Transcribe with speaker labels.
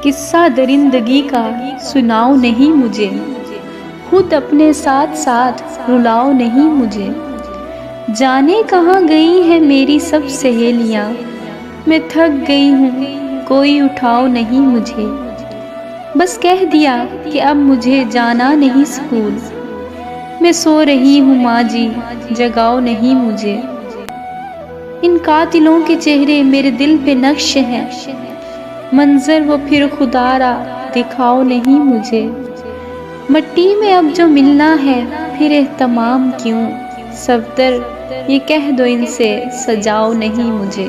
Speaker 1: किस्सा दरिंदगी का सुनाओ नहीं मुझे, खुद अपने साथ साथ रुलाओ नहीं मुझे। जाने कहाँ गई है मेरी सब सहेलियाँ, मैं थक गई हूँ कोई उठाओ नहीं मुझे। बस कह दिया कि अब मुझे जाना नहीं स्कूल, मैं सो रही हूँ माँ जी जगाओ नहीं मुझे। इन कातिलों के चेहरे मेरे दिल पे नक्श हैं, मंजर वो फिर खुदारा दिखाओ नहीं मुझे। मिट्टी में अब जो मिलना है फिर एहतमाम क्यों, सफदर ये कह दो इनसे सजाओ नहीं मुझे।